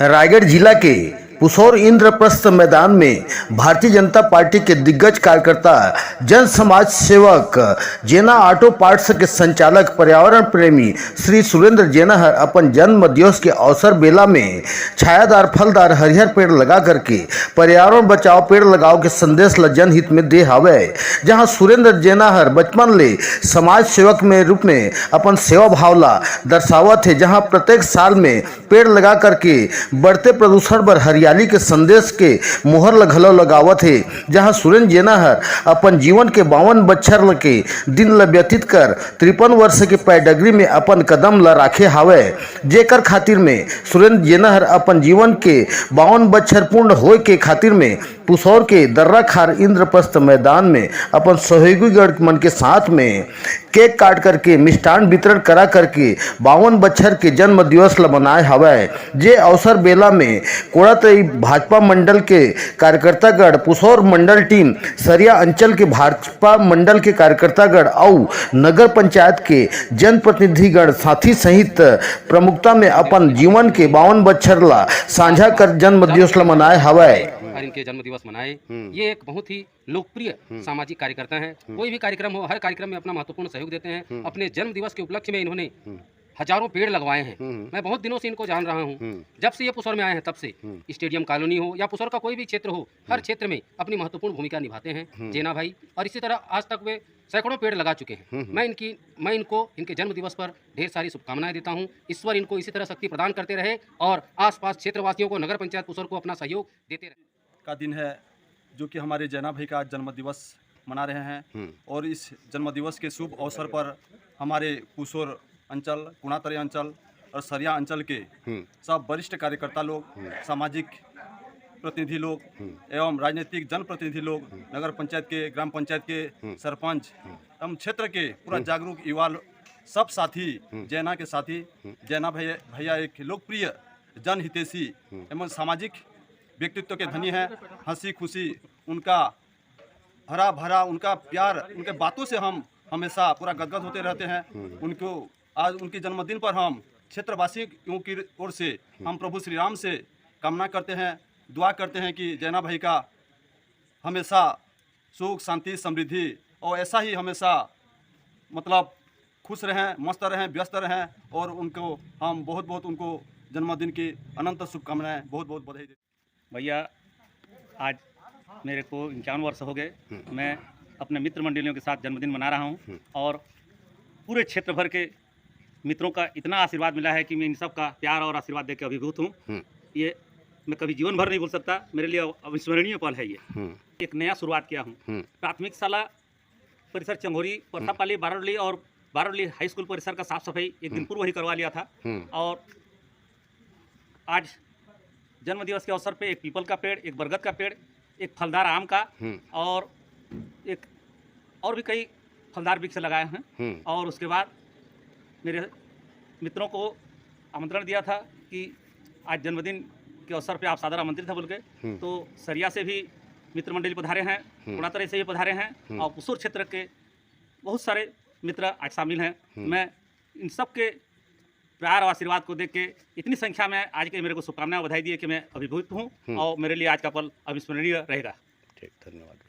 रायगढ़ जिला के पुसौर इंद्रप्रस्थ मैदान में भारतीय जनता पार्टी के दिग्गज कार्यकर्ता जन समाज सेवक जेना ऑटो पार्ट्स के संचालक पर्यावरण प्रेमी श्री सुरेंद्र जेनाहर अपन जन्म दिवस के अवसर बेला में छायादार फलदार हरिहर पेड़ लगा करके पर्यावरण बचाओ पेड़ लगाओ के संदेश ल जनहित में दे हवे। जहां सुरेंद्र जेनाहर बचपन ले समाज सेवक में रूप में अपन सेवा भावला दर्शावत है, जहां प्रत्येक साल में पेड़ लगा करके बढ़ते प्रदूषण पर हरियाली के संदेश के मोहर लगलो लगावत है। जहां सुरेंद्र जेनाहर अपन जीवन के 52 बछर के दिन ल व्यतीत कर 53 वर्ष के पैडगरी में अपन कदम ल राखे हावे, जेकर खातिर में सुरेंद्र जेनाहर अपन जीवन के 52 बछर पूर्ण होए के खातिर में पुसौर के दर्रा खार इंद्रप्रस्थ मैदान में अपन सहयोगी मन के साथ में केक काट करके मिष्ठान वितरण करा करके 52 बछर के जन्म दिवस ल मनाए हवे। जे अवसर बेला में कोड़ातई भाजपा मंडल के कार्यकर्तागढ़, पुसौर मंडल टीम, सरिया अंचल के भाजपा मंडल के कार्यकर्तागढ़ और नगर पंचायत के जनप्रतिनिधिगण साथी सहित प्रमुखता में अपन जीवन के 52 बछर ला साझा कर जन्म दिवस ल मनाए हवे। इनके जन्म दिवस मनाए। ये एक बहुत ही लोकप्रिय सामाजिक कार्यकर्ता हैं। कोई भी कार्यक्रम हो, हर कार्यक्रम में अपना महत्वपूर्ण सहयोग देते हैं। अपने जन्म दिवस के उपलक्ष्य में इन्होंने हजारों पेड़ लगवाए हैं। मैं बहुत दिनों से इनको जान रहा हूँ। जब से ये पुसौर में आए हैं तब से स्टेडियम कॉलोनी हो या पुसौर का कोई भी क्षेत्र हो, हर क्षेत्र में अपनी महत्वपूर्ण भूमिका निभाते हैं जेना भाई। और इसी तरह आज तक वे सैकड़ों पेड़ लगा चुके हैं। मैं इनको इनके जन्म दिवस पर ढेर सारी शुभकामनाएं देता हूं। ईश्वर इनको इसी तरह शक्ति प्रदान करते रहे और आसपास क्षेत्रवासियों को, नगर पंचायत पुसौर को अपना सहयोग देते रहे। का दिन है जो कि हमारे जेना भाई का जन्म दिवस मना रहे हैं और इस जन्म दिवस के शुभ अवसर पर हमारे पुसौर अंचल, कुणातरी अंचल और सरिया अंचल के सब वरिष्ठ कार्यकर्ता लोग, सामाजिक प्रतिनिधि लोग एवं राजनीतिक जनप्रतिनिधि लोग, नगर पंचायत के, ग्राम पंचायत के सरपंच एवं क्षेत्र के पूरा जागरूक युवा सब साथी, जेना के साथी, जेना भैया एक लोकप्रिय जनहितैषी एवं सामाजिक व्यक्तित्व के धनी हैं। हंसी खुशी उनका हरा भरा, उनका प्यार, उनके बातों से हम हमेशा पूरा गदगद होते रहते हैं। उनको आज उनके जन्मदिन पर हम क्षेत्रवासियों की ओर से हम प्रभु श्री राम से कामना करते हैं, दुआ करते हैं कि जेना भाई का हमेशा सुख शांति समृद्धि और ऐसा ही हमेशा मतलब खुश रहें, मस्त रहें, व्यस्त रहें और उनको हम बहुत बहुत उनको जन्मदिन की अनंत शुभकामनाएं, बहुत बहुत बधाई देते हैं। भैया, आज मेरे को 51 वर्ष हो गए। मैं अपने मित्र मंडलियों के साथ जन्मदिन मना रहा हूं और पूरे क्षेत्र भर के मित्रों का इतना आशीर्वाद मिला है कि मैं इन सब का प्यार और आशीर्वाद देकर अभिभूत हूं। ये मैं कभी जीवन भर नहीं भूल सकता। मेरे लिए अविस्मरणीय पल है ये। एक नया शुरुआत किया हूँ। प्राथमिक शाला परिसर चंगोरी, परसापाली, बारोडली और बारोडली हाई स्कूल परिसर का साफ सफाई एक दिन पूर्व ही करवा लिया था और आज जन्म दिवस के अवसर पे एक पीपल का पेड़, एक बरगद का पेड़, एक फलदार आम का और एक और भी कई फलदार वृक्ष लगाए हैं। और उसके बाद मेरे मित्रों को आमंत्रण दिया था कि आज जन्मदिन के अवसर पे आप सादर आमंत्रित है बोल के, तो सरिया से भी मित्र मंडली पधारे हैं, कोड़ातरी से भी पधारे हैं और पुसौर क्षेत्र के बहुत सारे मित्र आज शामिल हैं। मैं इन सब के प्यार और आशीर्वाद को देख के इतनी संख्या में आज के मेरे को शुभकामनाएं बधाई दी है कि मैं अभिभूत हूँ और मेरे लिए आज का पल अविस्मरणीय रहेगा। ठीक, धन्यवाद।